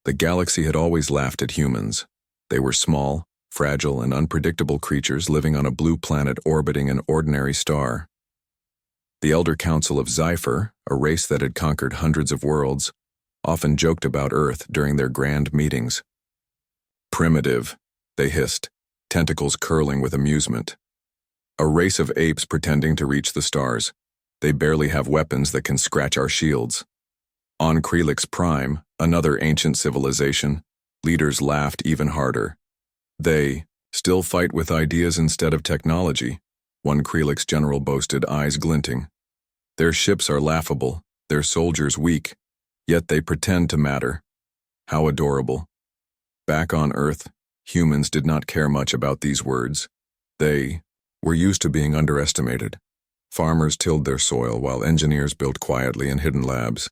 The galaxy had always laughed at humans. They were small, fragile, and unpredictable creatures living on a blue planet orbiting an ordinary star. The Elder Council of Sci-FI, a race that had conquered hundreds of worlds, often joked about Earth during their grand meetings. Primitive, they hissed, tentacles curling with amusement. A race of apes pretending to reach the stars. They barely have weapons that can scratch our shields. On Krelix Prime, another ancient civilization, leaders laughed even harder. They still fight with ideas instead of technology, one Krelix general boasted, eyes glinting. Their ships are laughable, their soldiers weak, yet they pretend to matter. How adorable. Back on Earth, humans did not care much about these words. They were used to being underestimated. Farmers tilled their soil while engineers built quietly in hidden labs.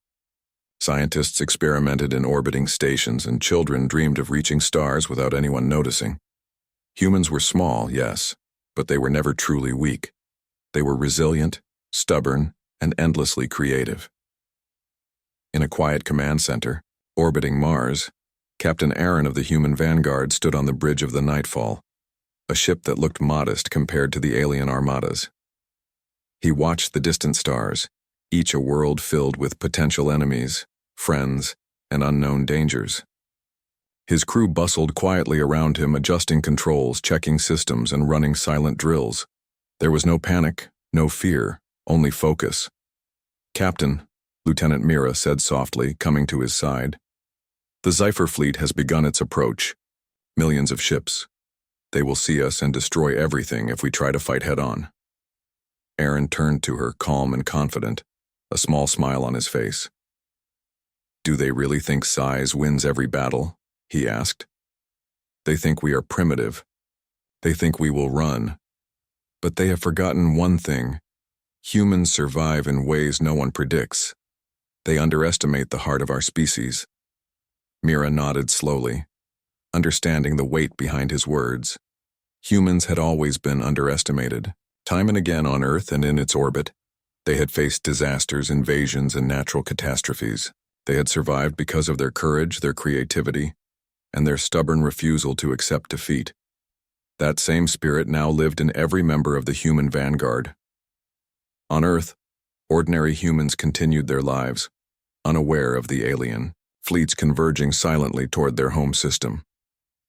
Scientists experimented in orbiting stations, and children dreamed of reaching stars without anyone noticing. Humans were small, yes, but they were never truly weak. They were resilient, stubborn, and endlessly creative. In a quiet command center, orbiting Mars, Captain Aaron of the human vanguard stood on the bridge of the Nightfall, a ship that looked modest compared to the alien Armadas. He watched the distant stars, each a world filled with potential enemies, friends, and unknown dangers. His crew bustled quietly around him, adjusting controls, checking systems, and running silent drills. There was no panic, no fear, only focus. "Captain," Lieutenant Mira said softly, coming to his side. "The Sci-FI fleet has begun its approach. Millions of ships. They will see us and destroy everything if we try to fight head-on." Aaron turned to her, calm and confident, a small smile on his face. "Do they really think size wins every battle?" he asked. "They think we are primitive. They think we will run. But they have forgotten one thing. Humans survive in ways no one predicts. They underestimate the heart of our species." Mira nodded slowly, understanding the weight behind his words. Humans had always been underestimated. Time and again on Earth and in its orbit, they had faced disasters, invasions, and natural catastrophes. They had survived because of their courage, their creativity, and their stubborn refusal to accept defeat. That same spirit now lived in every member of the human vanguard. On Earth, ordinary humans continued their lives, unaware of the alien, fleets converging silently toward their home system.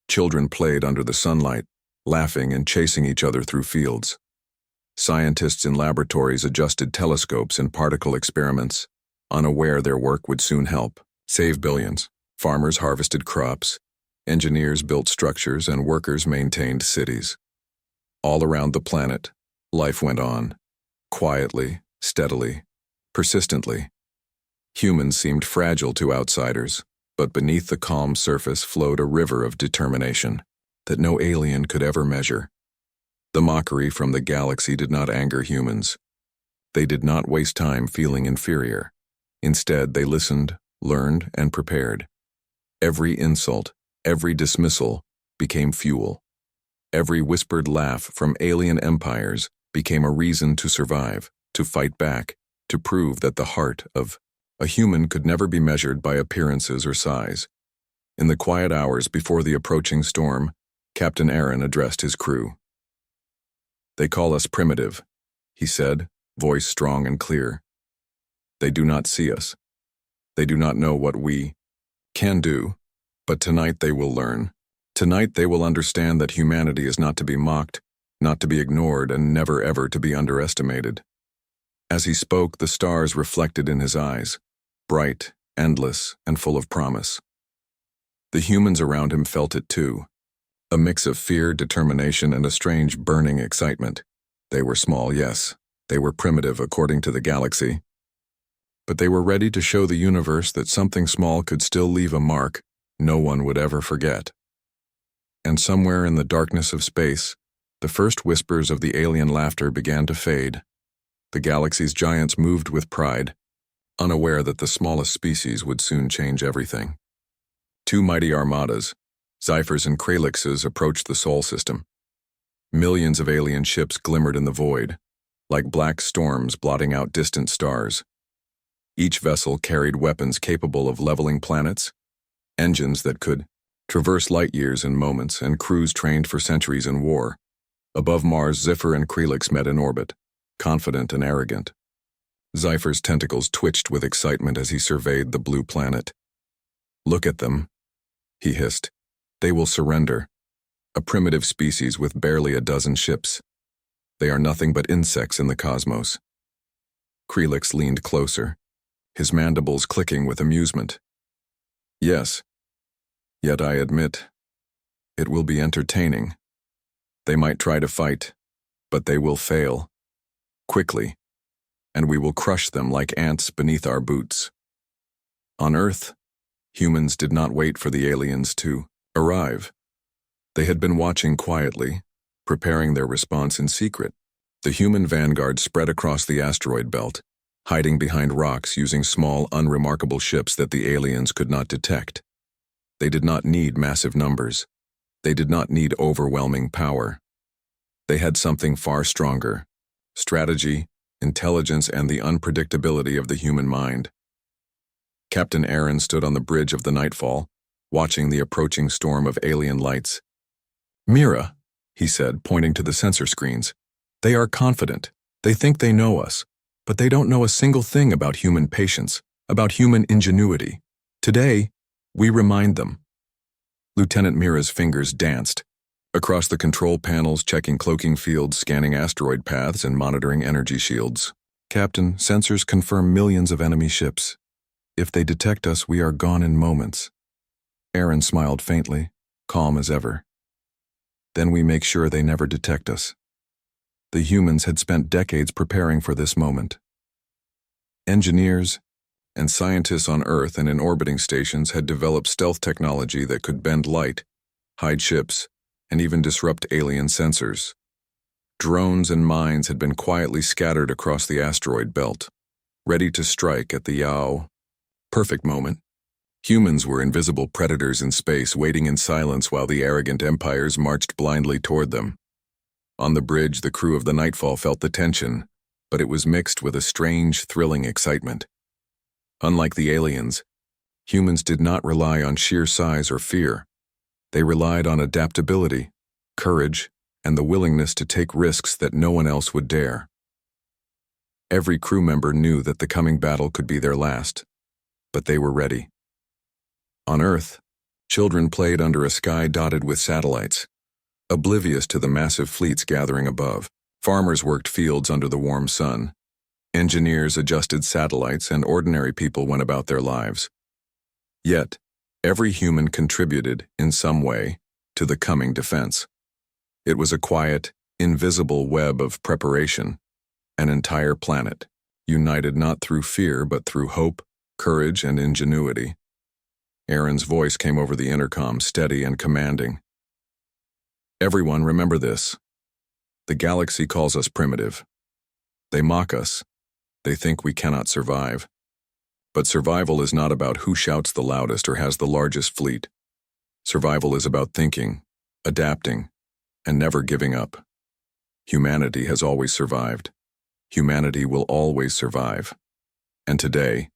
Children played under the sunlight, laughing and chasing each other through fields. Scientists in laboratories adjusted telescopes and particle experiments, unaware their work would soon help save billions. Farmers harvested crops, engineers built structures, and workers maintained cities. All around the planet, life went on, quietly, steadily, persistently. Humans seemed fragile to outsiders, but beneath the calm surface flowed a river of determination that no alien could ever measure. The mockery from the galaxy did not anger humans. They did not waste time feeling inferior. Instead, they listened, learned, and prepared. Every insult, every dismissal became fuel. Every whispered laugh from alien empires became a reason to survive, to fight back, to prove that the heart of a human could never be measured by appearances or size. In the quiet hours before the approaching storm, Captain Aaron addressed his crew. "They call us primitive," he said, voice strong and clear. "They do not see us. They do not know what we can do, but tonight they will learn. Tonight they will understand that humanity is not to be mocked, not to be ignored, and never ever to be underestimated." As he spoke, the stars reflected in his eyes, bright, endless, and full of promise. The humans around him felt it too. A mix of fear, determination, and a strange burning excitement. They were small, yes. They were primitive according to the galaxy. But they were ready to show the universe that something small could still leave a mark no one would ever forget. And somewhere in the darkness of space, the first whispers of the alien laughter began to fade. The galaxy's giants moved with pride, unaware that the smallest species would soon change everything. Two mighty armadas, Sci-FIs and Krelixes, approached the Sol system. Millions of alien ships glimmered in the void, like black storms blotting out distant stars. Each vessel carried weapons capable of leveling planets, engines that could traverse light years in moments, and crews trained for centuries in war. Above Mars, Zephyr and Krelix met in orbit, confident and arrogant. Zephyr's tentacles twitched with excitement as he surveyed the blue planet. "Look at them," he hissed. "They will surrender. A primitive species with barely a dozen ships. They are nothing but insects in the cosmos." Krelix leaned closer, his mandibles clicking with amusement. "Yes. Yet I admit, it will be entertaining. They might try to fight, but they will fail. Quickly. And we will crush them like ants beneath our boots." On Earth, humans did not wait for the aliens to arrive. They had been watching quietly, preparing their response in secret. The human vanguard spread across the asteroid belt, hiding behind rocks using small, unremarkable ships that the aliens could not detect. They did not need massive numbers. They did not need overwhelming power. They had something far stronger: strategy, intelligence, and the unpredictability of the human mind. Captain Aaron stood on the bridge of the Nightfall, watching the approaching storm of alien lights. "Mira," he said, pointing to the sensor screens. "They are confident. They think they know us, but they don't know a single thing about human patience, about human ingenuity. Today, we remind them." Lieutenant Mira's fingers danced, across the control panels, checking cloaking fields, scanning asteroid paths, and monitoring energy shields. "Captain, sensors confirm millions of enemy ships. If they detect us, we are gone in moments." Aaron smiled faintly, calm as ever. "Then we make sure they never detect us." The humans had spent decades preparing for this moment. Engineers and scientists on Earth and in orbiting stations had developed stealth technology that could bend light, hide ships, and even disrupt alien sensors. Drones and mines had been quietly scattered across the asteroid belt, ready to strike at the perfect moment. Humans were invisible predators in space, waiting in silence while the arrogant empires marched blindly toward them. On the bridge, the crew of the Nightfall felt the tension, but it was mixed with a strange, thrilling excitement. Unlike the aliens, humans did not rely on sheer size or fear. They relied on adaptability, courage, and the willingness to take risks that no one else would dare. Every crew member knew that the coming battle could be their last, but they were ready. On Earth, children played under a sky dotted with satellites, oblivious to the massive fleets gathering above. Farmers worked fields under the warm sun. Engineers adjusted satellites, and ordinary people went about their lives. Yet, every human contributed, in some way, to the coming defense. It was a quiet, invisible web of preparation, an entire planet, united not through fear but through hope, courage, and ingenuity. Aaron's voice came over the intercom, steady and commanding. "Everyone, remember this. The galaxy calls us primitive. They mock us. They think we cannot survive. But survival is not about who shouts the loudest or has the largest fleet. Survival is about thinking, adapting, and never giving up. Humanity has always survived. Humanity will always survive. And today,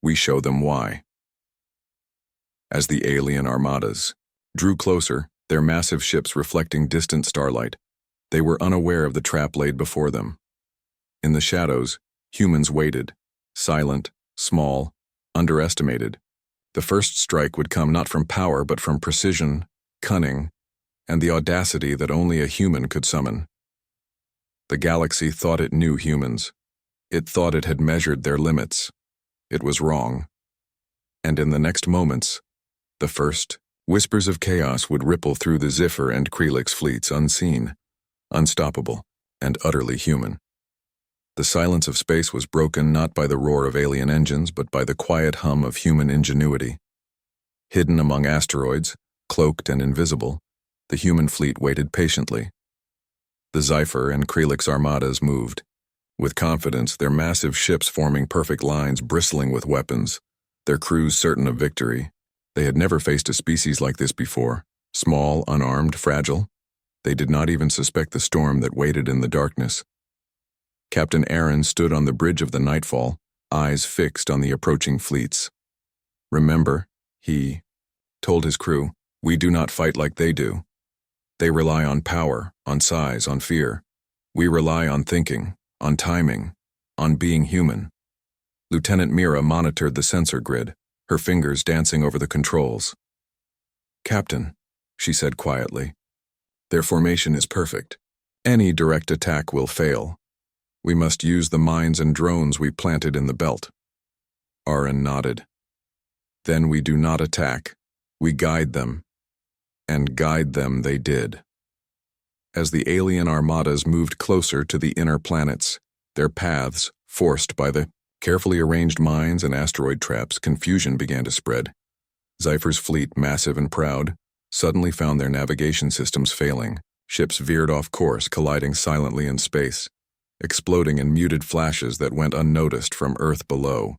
we show them why." As the alien Armadas drew closer, their massive ships reflecting distant starlight, they were unaware of the trap laid before them. In the shadows, humans waited, silent, small, underestimated. The first strike would come not from power but from precision, cunning, and the audacity that only a human could summon. The galaxy thought it knew humans. It thought it had measured their limits. It was wrong. And in the next moments, the first whispers of chaos would ripple through the Zephyr and Krelix fleets, unseen, unstoppable, and utterly human. The silence of space was broken not by the roar of alien engines but by the quiet hum of human ingenuity. Hidden among asteroids, cloaked and invisible, the human fleet waited patiently. The Zephyr and Krelix armadas moved, with confidence, their massive ships forming perfect lines bristling with weapons, their crews certain of victory. They had never faced a species like this before, small, unarmed, fragile. They did not even suspect the storm that waited in the darkness. Captain Aaron stood on the bridge of the Nightfall, eyes fixed on the approaching fleets. "Remember," he told his crew, "We do not fight like they do. They rely on power, on size, on fear. We rely on thinking, on timing, on being human." Lieutenant Mira monitored the sensor grid, her fingers dancing over the controls. "Captain," she said quietly, "their formation is perfect. Any direct attack will fail. We must use the mines and drones we planted in the belt." Aaron nodded. "Then we do not attack. We guide them." And guide them they did. As the alien armadas moved closer to the inner planets, their paths, forced by the carefully arranged mines and asteroid traps, confusion began to spread. Zypher's fleet, massive and proud, suddenly found their navigation systems failing. Ships veered off course, colliding silently in space, exploding in muted flashes that went unnoticed from Earth below.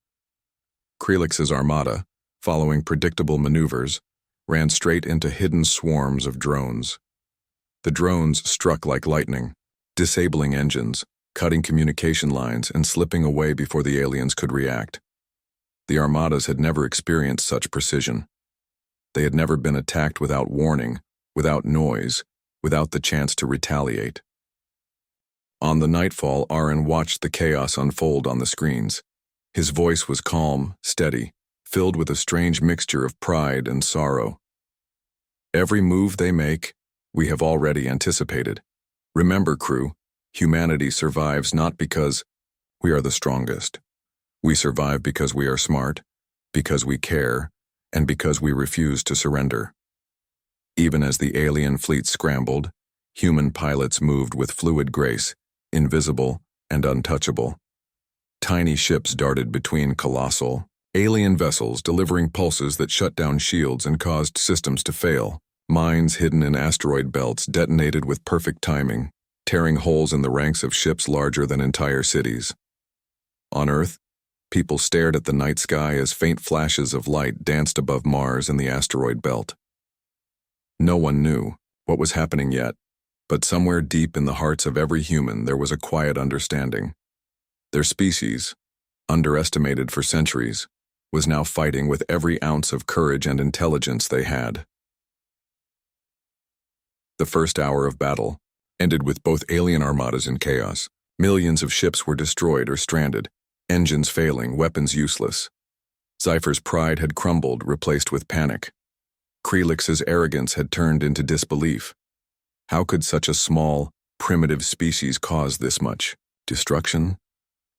Krelix's armada, following predictable maneuvers, ran straight into hidden swarms of drones. The drones struck like lightning, disabling engines, cutting communication lines, and slipping away before the aliens could react. The armadas had never experienced such precision. They had never been attacked without warning, without noise, without the chance to retaliate. On the nightfall, Aaron watched the chaos unfold on the screens. His voice was calm, steady, filled with a strange mixture of pride and sorrow. "Every move they make, we have already anticipated. Remember, crew, humanity survives not because we are the strongest. We survive because we are smart, because we care, and because we refuse to surrender." Even as the alien fleet scrambled, human pilots moved with fluid grace, invisible and untouchable. Tiny ships darted between colossal, alien vessels, delivering pulses that shut down shields and caused systems to fail. Mines hidden in asteroid belts detonated with perfect timing, tearing holes in the ranks of ships larger than entire cities. On Earth, people stared at the night sky as faint flashes of light danced above Mars and the asteroid belt. No one knew what was happening yet, but somewhere deep in the hearts of every human there was a quiet understanding. Their species, underestimated for centuries, was now fighting with every ounce of courage and intelligence they had. The first hour of battle ended with both alien armadas in chaos. Millions of ships were destroyed or stranded, engines failing, weapons useless. Zypher's pride had crumbled, replaced with panic. Krelix's arrogance had turned into disbelief. How could such a small, primitive species cause this much destruction?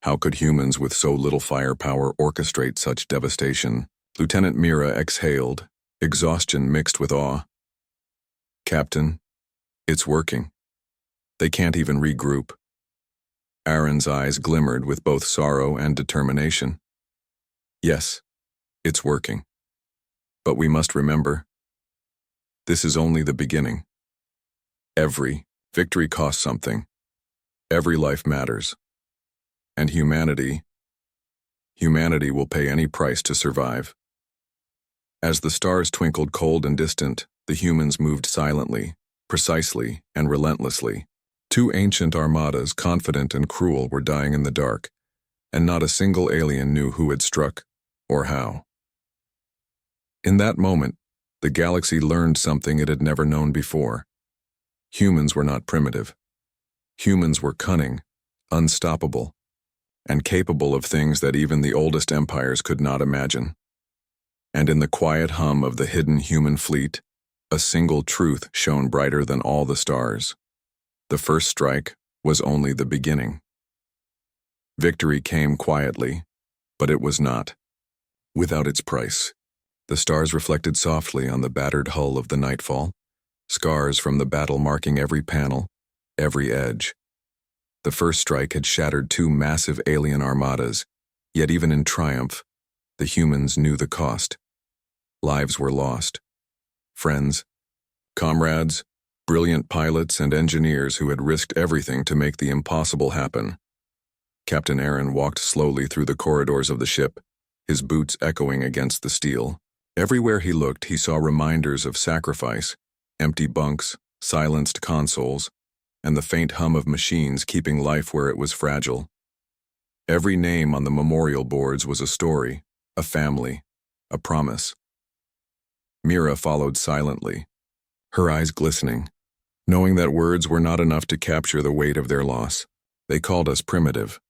How could humans with so little firepower orchestrate such devastation? Lieutenant Mira exhaled, exhaustion mixed with awe. "Captain, it's working. They can't even regroup." Aaron's eyes glimmered with both sorrow and determination. "Yes, it's working. But we must remember, this is only the beginning. Every victory costs something. Every life matters. And humanity will pay any price to survive." As the stars twinkled cold and distant, the humans moved silently, precisely, and relentlessly. Two ancient armadas, confident and cruel, were dying in the dark, and not a single alien knew who had struck or how. In that moment, the galaxy learned something it had never known before. Humans were not primitive. Humans were cunning, unstoppable, and capable of things that even the oldest empires could not imagine. And in the quiet hum of the hidden human fleet, a single truth shone brighter than all the stars. The first strike was only the beginning. Victory came quietly, but it was not without its price. The stars reflected softly on the battered hull of the Nightfall, scars from the battle marking every panel, every edge. The first strike had shattered two massive alien armadas, yet even in triumph, the humans knew the cost. Lives were lost. Friends, comrades, brilliant pilots and engineers who had risked everything to make the impossible happen. Captain Aaron walked slowly through the corridors of the ship, his boots echoing against the steel. Everywhere he looked, he saw reminders of sacrifice, empty bunks, silenced consoles, and the faint hum of machines keeping life where it was fragile. Every name on the memorial boards was a story, a family, a promise. Mira followed silently, her eyes glistening, knowing that words were not enough to capture the weight of their loss. They called us primitive,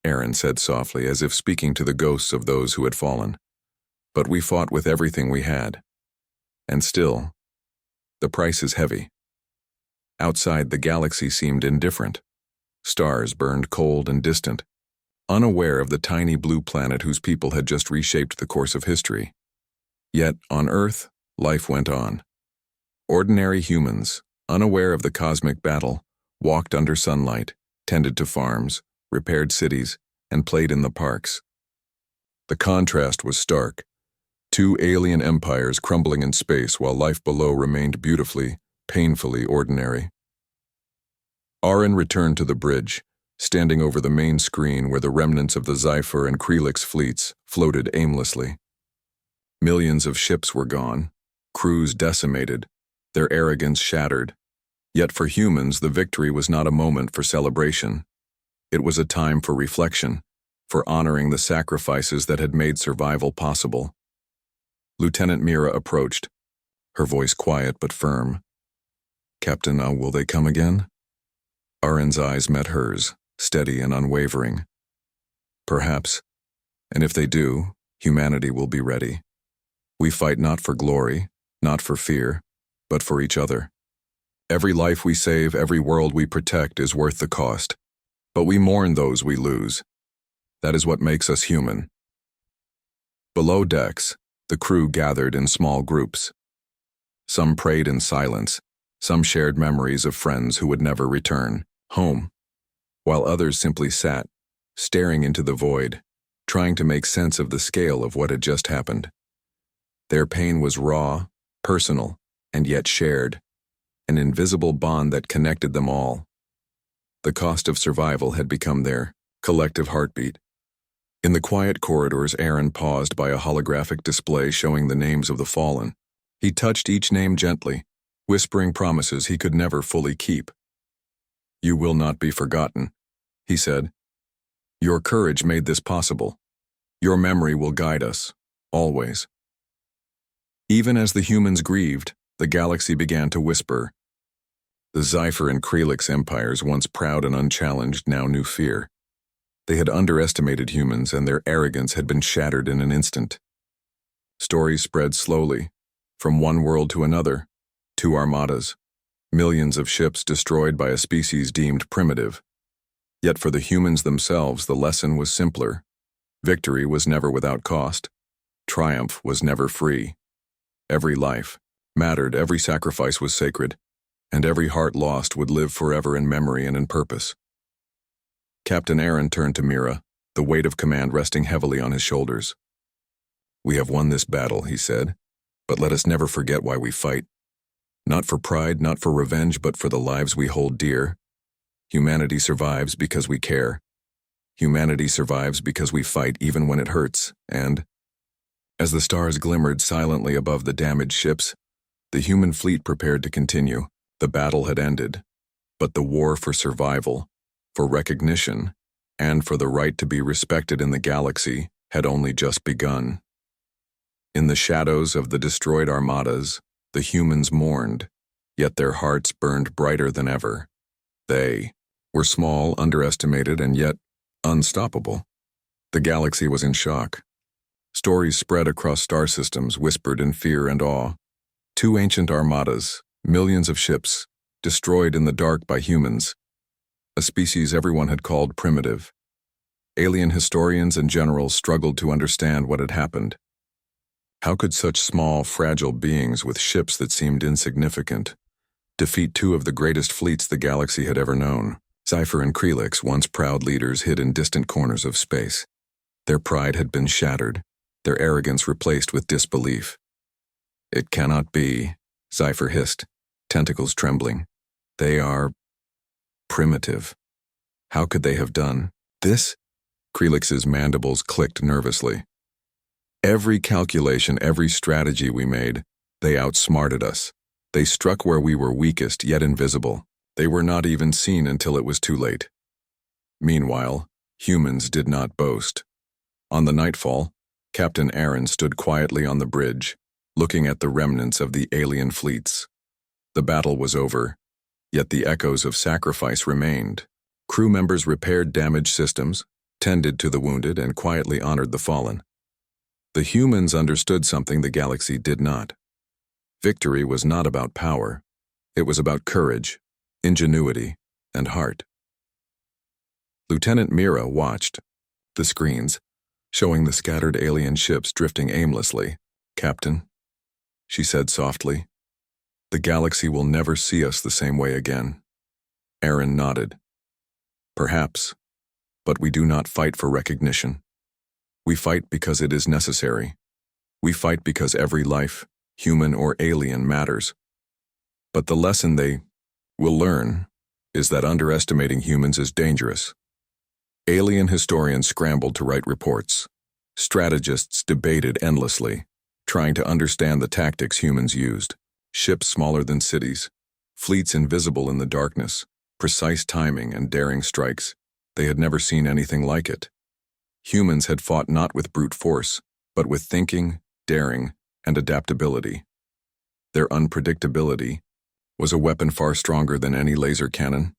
Aaron said softly, as if speaking to the ghosts of those who had fallen. But we fought with everything we had. And still, the price is heavy. Outside, the galaxy seemed indifferent. Stars burned cold and distant, unaware of the tiny blue planet whose people had just reshaped the course of history. Yet, on Earth, life went on. Ordinary humans, unaware of the cosmic battle, walked under sunlight, tended to farms, repaired cities, and played in the parks. The contrast was stark. Two alien empires crumbling in space while life below remained beautifully, painfully ordinary. Aaron returned to the bridge, standing over the main screen where the remnants of the Sci-FI and Krelix fleets floated aimlessly. Millions of ships were gone, crews decimated, their arrogance shattered. Yet for humans, the victory was not a moment for celebration. It was a time for reflection, for honoring the sacrifices that had made survival possible. Lieutenant Mira approached, her voice quiet but firm. "Captain, will they come again?" Aaron's eyes met hers, steady and unwavering. "Perhaps. And if they do, humanity will be ready. We fight not for glory, not for fear, but for each other. Every life we save, every world we protect is worth the cost. But we mourn those we lose. That is what makes us human." Below decks, the crew gathered in small groups. Some prayed in silence, some shared memories of friends who would never return home, while others simply sat, staring into the void, trying to make sense of the scale of what had just happened. Their pain was raw, personal, and yet shared, an invisible bond that connected them all. The cost of survival had become their collective heartbeat. In the quiet corridors, Aaron paused by a holographic display showing the names of the fallen. He touched each name gently, whispering promises he could never fully keep. "You will not be forgotten," he said. "Your courage made this possible. Your memory will guide us, always." Even as the humans grieved, the galaxy began to whisper. The Sci-FI and Krelix empires, once proud and unchallenged, now knew fear. They had underestimated humans, and their arrogance had been shattered in an instant. Stories spread slowly, from one world to another, to Armadas, millions of ships destroyed by a species deemed primitive. Yet for the humans themselves, the lesson was simpler. Victory was never without cost. Triumph was never free. Every life mattered, every sacrifice was sacred, and every heart lost would live forever in memory and in purpose. Captain Aaron turned to Mira, the weight of command resting heavily on his shoulders. "We have won this battle," he said, "but let us never forget why we fight. Not for pride, not for revenge, but for the lives we hold dear. Humanity survives because we care. Humanity survives because we fight even when it hurts, and..." As the stars glimmered silently above the damaged ships, the human fleet prepared to continue. The battle had ended, but the war for survival, for recognition, and for the right to be respected in the galaxy had only just begun. In the shadows of the destroyed Armadas, the humans mourned, yet their hearts burned brighter than ever. They were small, underestimated, and yet unstoppable. The galaxy was in shock. Stories spread across star systems, whispered in fear and awe. Two ancient Armadas, millions of ships, destroyed in the dark by humans, a species everyone had called primitive. Alien historians and generals struggled to understand what had happened. How could such small, fragile beings with ships that seemed insignificant defeat two of the greatest fleets the galaxy had ever known? Sci-FI and Krelix, once proud leaders, hid in distant corners of space. Their pride had been shattered, their arrogance replaced with disbelief. "It cannot be," Sci-FI hissed, tentacles trembling. "They are primitive. How could they have done this?" Krelix's mandibles clicked nervously. "Every calculation, every strategy we made, they outsmarted us. They struck where we were weakest, yet invisible. They were not even seen until it was too late." Meanwhile, humans did not boast. On the nightfall, Captain Aaron stood quietly on the bridge, looking at the remnants of the alien fleets. The battle was over, yet the echoes of sacrifice remained. Crew members repaired damaged systems, tended to the wounded, and quietly honored the fallen. The humans understood something the galaxy did not. Victory was not about power. It was about courage, ingenuity, and heart. Lieutenant Mira watched the screens, showing the scattered alien ships drifting aimlessly. "Captain," she said softly, "the galaxy will never see us the same way again." Aaron nodded. "Perhaps, but we do not fight for recognition. We fight because it is necessary. We fight because every life, human or alien, matters. But the lesson they will learn is that underestimating humans is dangerous." Alien historians scrambled to write reports. Strategists debated endlessly, trying to understand the tactics humans used. Ships smaller than cities, fleets invisible in the darkness, precise timing and daring strikes. They had never seen anything like it. Humans had fought not with brute force, but with thinking, daring, and adaptability. Their unpredictability was a weapon far stronger than any laser cannon.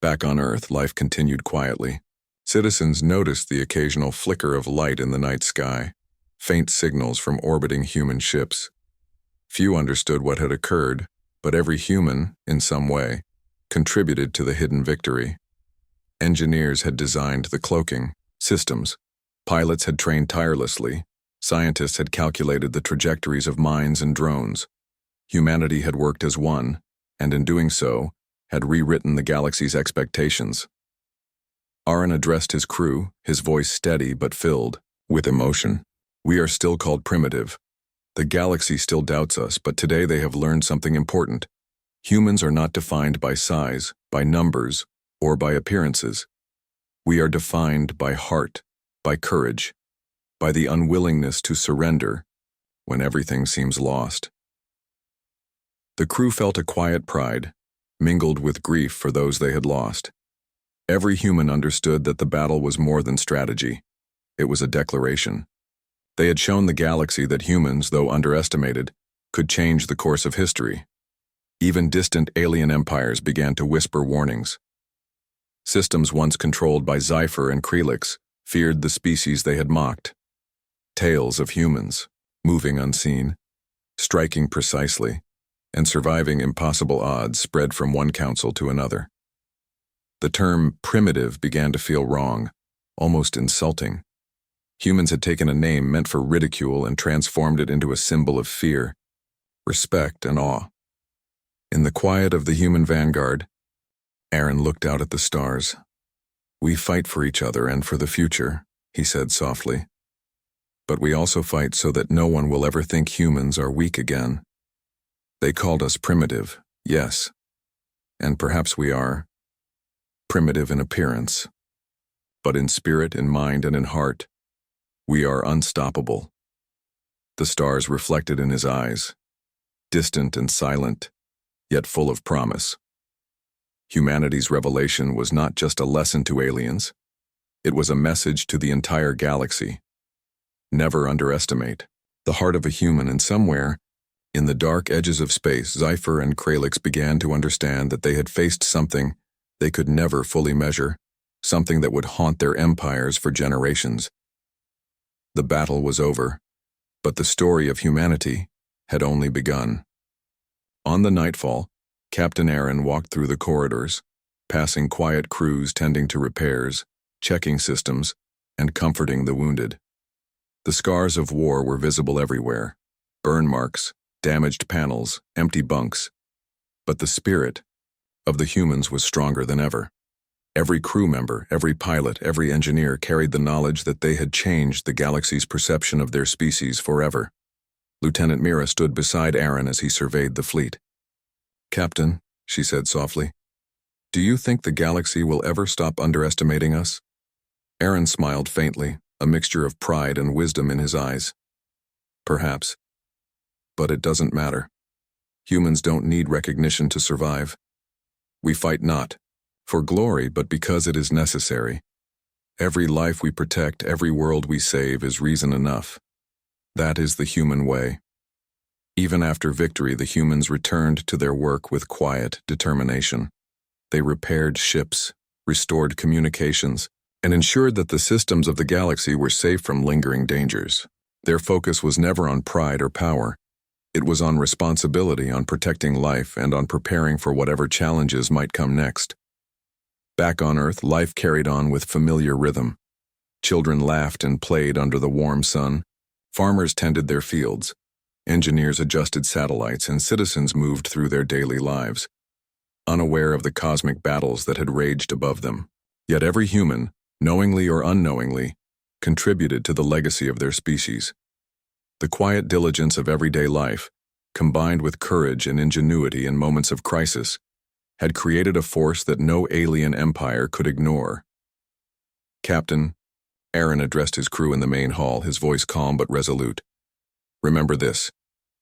Back on Earth, life continued quietly. Citizens noticed the occasional flicker of light in the night sky, faint signals from orbiting human ships. Few understood what had occurred, but every human, in some way, contributed to the hidden victory. Engineers had designed the cloaking systems. Pilots had trained tirelessly. Scientists had calculated the trajectories of mines and drones. Humanity had worked as one, and in doing so, had rewritten the galaxy's expectations. Aaron addressed his crew, his voice steady but filled with emotion. "We are still called primitive. The galaxy still doubts us, but today they have learned something important. Humans are not defined by size, by numbers, or by appearances. We are defined by heart, by courage, by the unwillingness to surrender when everything seems lost." The crew felt a quiet pride, mingled with grief for those they had lost. Every human understood that the battle was more than strategy. It was a declaration. They had shown the galaxy that humans, though underestimated, could change the course of history. Even distant alien empires began to whisper warnings. Systems once controlled by Sci-FI and Krelix feared the species they had mocked. Tales of humans, moving unseen, striking precisely, and surviving impossible odds spread from one council to another. The term primitive began to feel wrong, almost insulting. Humans had taken a name meant for ridicule and transformed it into a symbol of fear, respect, and awe. In the quiet of the human vanguard, Aaron looked out at the stars. "We fight for each other and for the future," he said softly. "But we also fight so that no one will ever think humans are weak again. They called us primitive, yes, and perhaps we are. Primitive in appearance, but in spirit, in mind, and in heart, we are unstoppable." The stars reflected in his eyes, distant and silent, yet full of promise. Humanity's revelation was not just a lesson to aliens, it was a message to the entire galaxy. Never underestimate the heart of a human, and somewhere, in the dark edges of space, Sci-FI and Krelix began to understand that they had faced something they could never fully measure, something that would haunt their empires for generations. The battle was over, but the story of humanity had only begun. On the nightfall, Captain Aaron walked through the corridors, passing quiet crews tending to repairs, checking systems, and comforting the wounded. The scars of war were visible everywhere: burn marks, damaged panels, empty bunks. But the spirit of the humans was stronger than ever. Every crew member, every pilot, every engineer carried the knowledge that they had changed the galaxy's perception of their species forever. Lieutenant Mira stood beside Aaron as he surveyed the fleet. "Captain," she said softly, "do you think the galaxy will ever stop underestimating us?" Aaron smiled faintly, a mixture of pride and wisdom in his eyes. "Perhaps. But it doesn't matter. Humans don't need recognition to survive. We fight not for glory, but because it is necessary. Every life we protect, every world we save is reason enough. That is the human way." Even after victory, the humans returned to their work with quiet determination. They repaired ships, restored communications, and ensured that the systems of the galaxy were safe from lingering dangers. Their focus was never on pride or power. It was on responsibility, on protecting life, and on preparing for whatever challenges might come next. Back on Earth, life carried on with familiar rhythm. Children laughed and played under the warm sun. Farmers tended their fields. Engineers adjusted satellites, and citizens moved through their daily lives, unaware of the cosmic battles that had raged above them. Yet every human, knowingly or unknowingly, contributed to the legacy of their species. The quiet diligence of everyday life, combined with courage and ingenuity in moments of crisis, had created a force that no alien empire could ignore. Captain Aaron addressed his crew in the main hall, his voice calm but resolute. Remember this: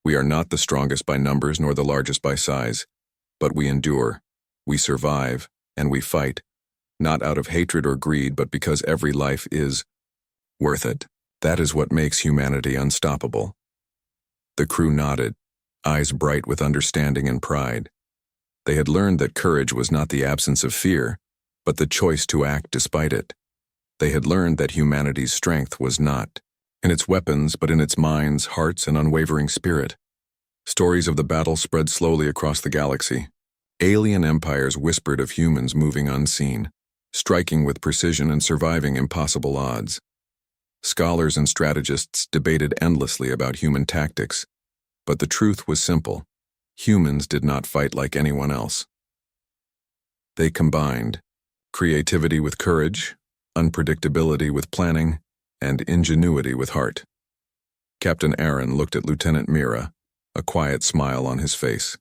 we are not the strongest by numbers nor the largest by size, but we endure, we survive, and we fight, not out of hatred or greed, but because every life is worth it. That is what makes humanity unstoppable. The crew nodded, eyes bright with understanding and pride. They had learned that courage was not the absence of fear, but the choice to act despite it. They had learned that humanity's strength was not in its weapons, but in its minds, hearts, and unwavering spirit. Stories of the battle spread slowly across the galaxy. Alien empires whispered of humans moving unseen, striking with precision and surviving impossible odds. Scholars and strategists debated endlessly about human tactics, but the truth was simple: humans did not fight like anyone else. They combined creativity with courage, unpredictability with planning, and ingenuity with heart. Captain Aaron looked at Lieutenant Mira, a quiet smile on his face.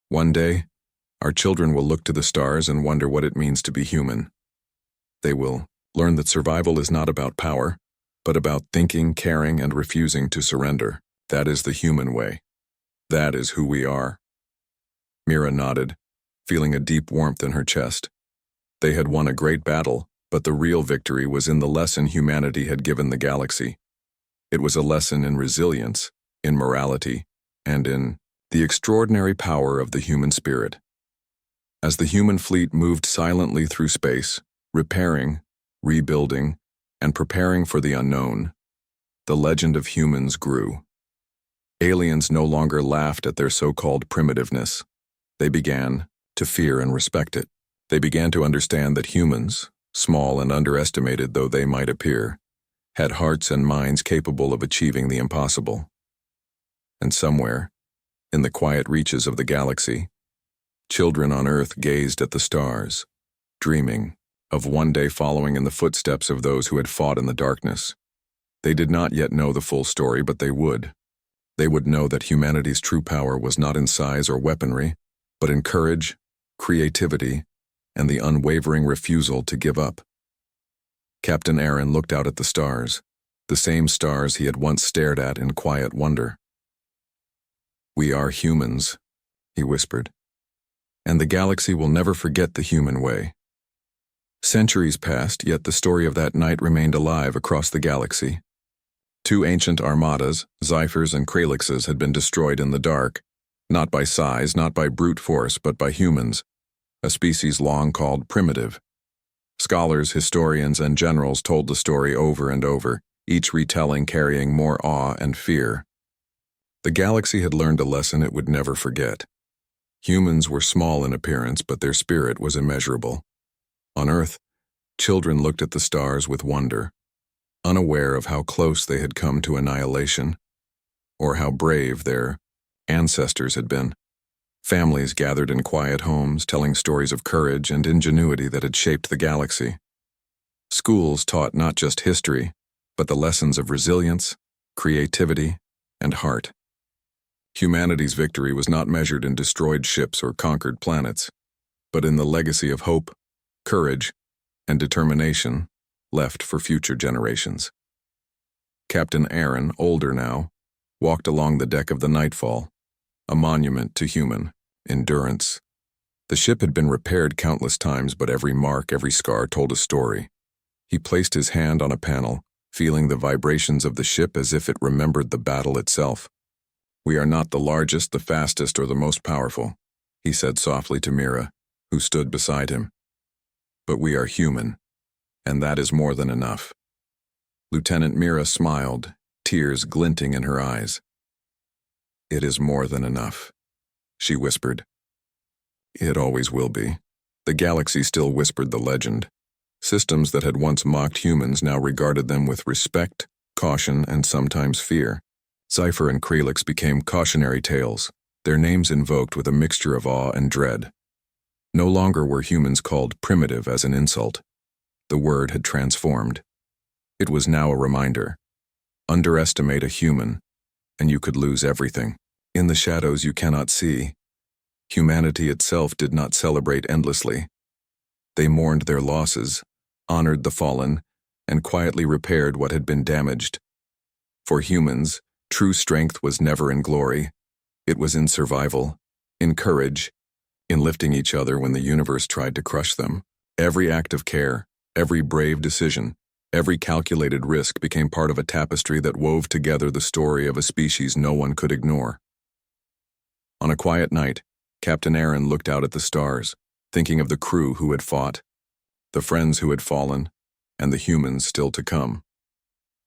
One day, our children will look to the stars and wonder what it means to be human. They will learn that survival is not about power, but about thinking, caring, and refusing to surrender. That is the human way. That is who we are. Mira nodded, feeling a deep warmth in her chest. They had won a great battle, but the real victory was in the lesson humanity had given the galaxy. It was a lesson in resilience, in morality, and in the extraordinary power of the human spirit. As the human fleet moved silently through space, repairing, rebuilding, and preparing for the unknown, the legend of humans grew. Aliens no longer laughed at their so-called primitiveness. They began to fear and respect it. They began to understand that humans, small and underestimated though they might appear, had hearts and minds capable of achieving the impossible. And somewhere, in the quiet reaches of the galaxy, children on Earth gazed at the stars, dreaming of one day following in the footsteps of those who had fought in the darkness. They did not yet know the full story, but they would. They would know that humanity's true power was not in size or weaponry, but in courage, creativity, and the unwavering refusal to give up. Captain Aaron looked out at the stars, the same stars he had once stared at in quiet wonder. "We are humans," he whispered, "and the galaxy will never forget the human way." Centuries passed, yet the story of that night remained alive across the galaxy. Two ancient armadas, Zyphers and Kralixes, had been destroyed in the dark, not by size, not by brute force, but by humans, a species long called primitive. Scholars, historians, and generals told the story over and over, each retelling carrying more awe and fear. The galaxy had learned a lesson it would never forget. Humans were small in appearance, but their spirit was immeasurable. On Earth, children looked at the stars with wonder, unaware of how close they had come to annihilation, or how brave their ancestors had been. Families gathered in quiet homes, telling stories of courage and ingenuity that had shaped the galaxy. Schools taught not just history, but the lessons of resilience, creativity, and heart. Humanity's victory was not measured in destroyed ships or conquered planets, but in the legacy of hope, courage, and determination left for future generations. Captain Aaron, older now, walked along the deck of the Nightfall, a monument to human endurance. The ship had been repaired countless times, but every mark, every scar told a story. He placed his hand on a panel, feeling the vibrations of the ship as if it remembered the battle itself. We are not the largest, the fastest, or the most powerful, he said softly to Mira, who stood beside him. But we are human, and that is more than enough. Lieutenant Mira smiled, tears glinting in her eyes. It is more than enough, she whispered. It always will be. The galaxy still whispered the legend. Systems that had once mocked humans now regarded them with respect, caution, and sometimes fear. Sci-FI and Krelix became cautionary tales, their names invoked with a mixture of awe and dread. No longer were humans called primitive as an insult. The word had transformed. It was now a reminder. Underestimate a human, and you could lose everything. In the shadows you cannot see, humanity itself did not celebrate endlessly. They mourned their losses, honored the fallen, and quietly repaired what had been damaged. For humans, true strength was never in glory. It was in survival, in courage, in lifting each other when the universe tried to crush them. Every act of care, every brave decision, every calculated risk became part of a tapestry that wove together the story of a species no one could ignore. On a quiet night, Captain Aaron looked out at the stars, thinking of the crew who had fought, the friends who had fallen, and the humans still to come.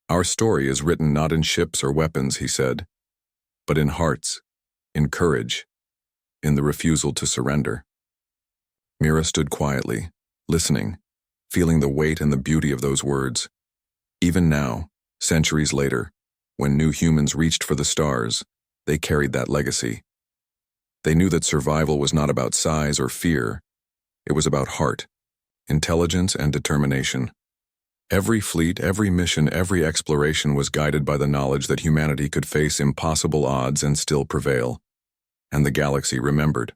Our story is written not in ships or weapons, he said, but in hearts, in courage, in the refusal to surrender. Mira stood quietly, listening, feeling the weight and the beauty of those words. Even now, centuries later, when new humans reached for the stars, they carried that legacy. They knew that survival was not about size or fear. It was about heart, intelligence, and determination. Every fleet, every mission, every exploration was guided by the knowledge that humanity could face impossible odds and still prevail. And the galaxy remembered.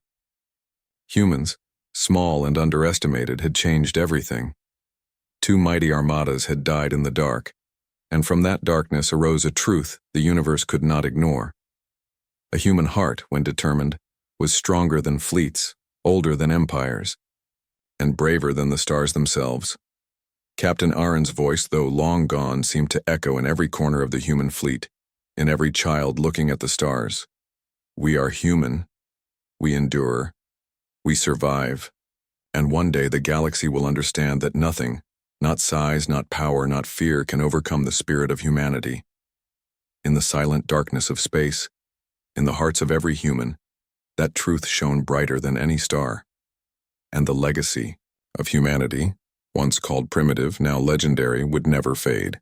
Humans, small and underestimated, had changed everything. 2 mighty armadas had died in the dark, and from that darkness arose a truth the universe could not ignore. A human heart, when determined, was stronger than fleets, older than empires, and braver than the stars themselves. Captain Aaron's voice, though long gone, seemed to echo in every corner of the human fleet, in every child looking at the stars. We are human. We endure. We survive. And one day the galaxy will understand that nothing, not size, not power, not fear, can overcome the spirit of humanity. In the silent darkness of space, in the hearts of every human, that truth shone brighter than any star. And the legacy of humanity, once called primitive, now legendary, would never fade.